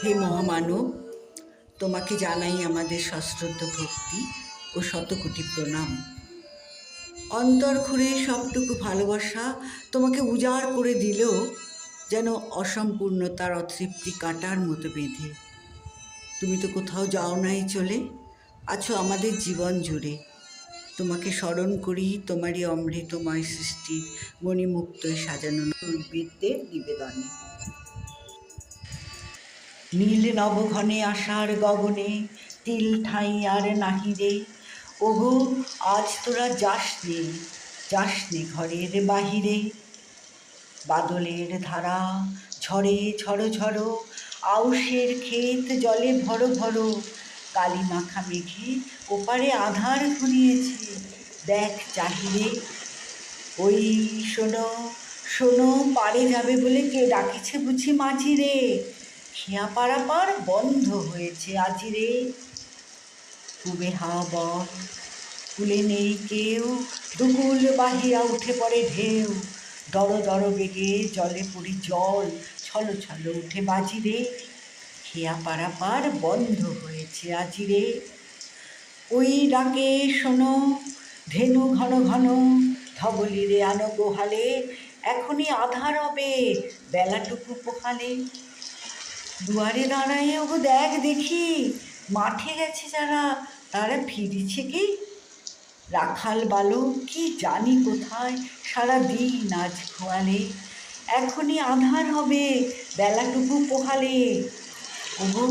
হে মহামানব, তোমাকে জানাই আমাদের সশ্রদ্ধ ভক্তি ও শতকোটি প্রণাম। অন্তর খুঁড়ে সবটুকু ভালোবাসা তোমাকে উজাড় করে দিলেও যেন অসম্পূর্ণতার অতৃপ্তি কাটার মতো বেঁধে। তুমি তো কোথাও যাও নাই চলে, আছো আমাদের জীবন জুড়ে। তোমাকে স্মরণ করি তোমারই অমৃতময় সৃষ্টির মণিমুক্তয় সাজানো নৈবেদ্যের নিবেদনে। নীল নবঘনে আষাঢ় গগনে তিল ঠাঁই আর নাহি রে। ওগো আজ তোরা যাসনে ঘরের বাহিরে। বাদলের ধারা ঝড়ে ঝড়ো ঝড়ো, আউশের ক্ষেত জলে ভরো ভরো। কালি মাখা মেঘে ওপারে আধার ঘনিয়েছে, দেখ চাহিরে। ওই শোনো শোনো, পারে যাবে বলে কে ডাকিছে বুঝি মাঝি রে। খেয়া পারাপার বন্ধ হয়েছে আজি রে। কুবে হাওয়া বল, কুলে নেই কেউ, দুকুল বাহিয়া উঠে পড়ে ঢেউ। দড় দড় বেগে জলে পড়ি জল, ছলো ছলো উঠে বাজি রে। খেয়া পারাপার বন্ধ হয়েছে আজি রে। ওই ডাকে শোনো, ধেনু ঘন ঘন, ধবলি রে আনো গোহালে। এখনই আধার হবে বেলাটুকু পোহালে। দুয়ারে দাঁড়ায় ওগো দেখ দেখি, মাঠে গেছে যারা তারা ফিরেছে কি। রাখাল বালক কি জানি কোথায় সারা দিন আজ খোয়ালে। এখনই আধার হবে বেলাটুকু পোহালে। ওগো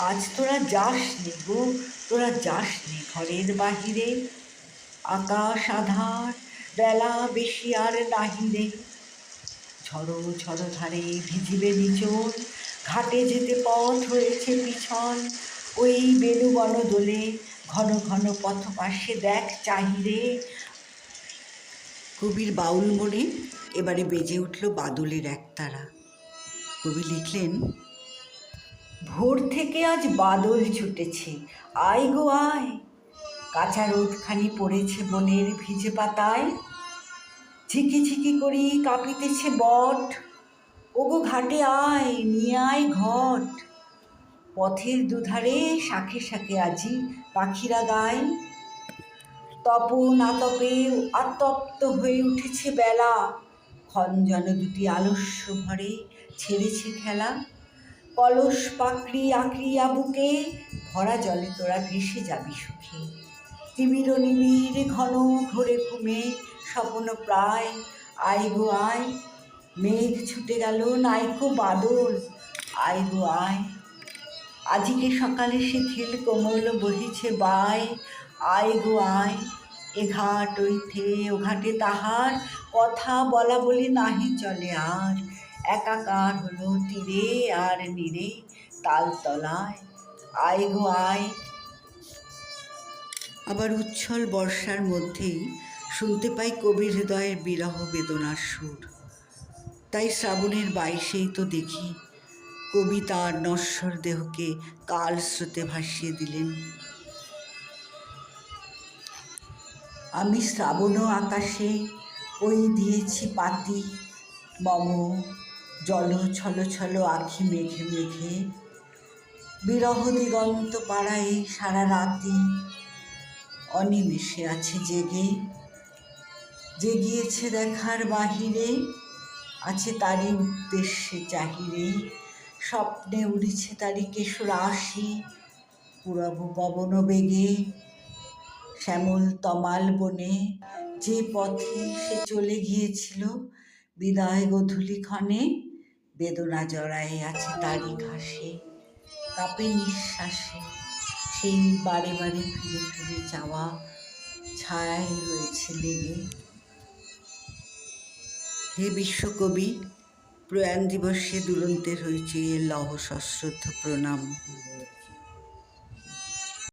আজ তোরা যাসনি গো, তোরা যাসনি ঘরের বাহিরে। আকাশ আধার, বেলা বেশি আর নাহিরে। ঝড়ো ঝড়ো ধারে ভিজিবে নিচোর, ঘাটে যেতে পথ হয়েছে পিছল। ওই বেণুবন দোলে ঘন ঘন পথ পাশে দেখ চাহিরে। কবির বাউল মনে এবারে বেজে উঠল বাদলের একতারা। কবি লিখলেন, ভোর থেকে আজ বাদল ছুটেছে, আয় গো আয়। কাঁচা রোদখানি পড়েছে বনের ভিজে পাতায়। ঝিকি ঝিকি করি কাঁপিতেছে বট, ওগো ঘাটে আয় নিয়ে আয় ঘট। পথের দুধারে শাখে শাখে আজি পাখিরা গায়। তপন আতপে আতপ্ত হয়ে উঠেছে বেলা। খঞ্জন দুটি আলস্য ভরে ছেড়েছে খেলা। কলস পাকড়ি আঁকড়িয়া বুকে, ভরা জলে তোরা ভেসে যাবি সুখে। তিমির নিবিড় ঘন ঘোরে ঘুমে স্বপ্ন প্রায়, আয় গো আয়। মেঘ ছুটে গেল নাইকো বাদল, আয় গো আয়। আজিকে সকালে শিথিল কোমল বহিছে বায়, আয় গো আয়। এ ঘাট ওইথে ও ঘাটে তাহার কথা বলা বলি নাহি চলে আর। একাকার হলো তীরে আর নীরে তালতলায়, আয় গো আয়। আবার উচ্ছল বর্ষার মধ্যেই শুনতে পাই কবির হৃদয়ের বিরহ বেদনার সুর। তাই শ্রাবণের 22-এই তো দেখি কবি তাঁর নশ্বর দেহকে কাল স্রোতে ভাসিয়ে দিলেন। আমি শ্রাবণ আকাশে ওই দিয়েছি পাতি, মম জল ছলো ছলো আখি মেঘে মেঘে। বিরহ দিগন্ত পাড়ায় সারা রাতি, অনিমেষে আছে জেগে। জেগিয়েছে দেখার বাহিরে, আছে তারই উদ্দেশ্যে চাহিরে। স্বপ্নে উড়িছে তারই কেশর আসি, পুরব পবন বেগে। শ্যামল তমাল বনে যে পথে সে চলে গিয়েছিল বিদায় গধূলি ক্ষণে, বেদনা জড়ায়ে আছে তারই ঘাসে। কাঁপে নিঃশ্বাসে সেই বারে বারে ফিরে ফিরে যাওয়া ছায়াই রয়েছে লেগে। হে বিশ্বকবি, প্রয়াণ দিবসে দুরন্তের হয়েছে লহ সশ্রদ্ধ প্রণাম।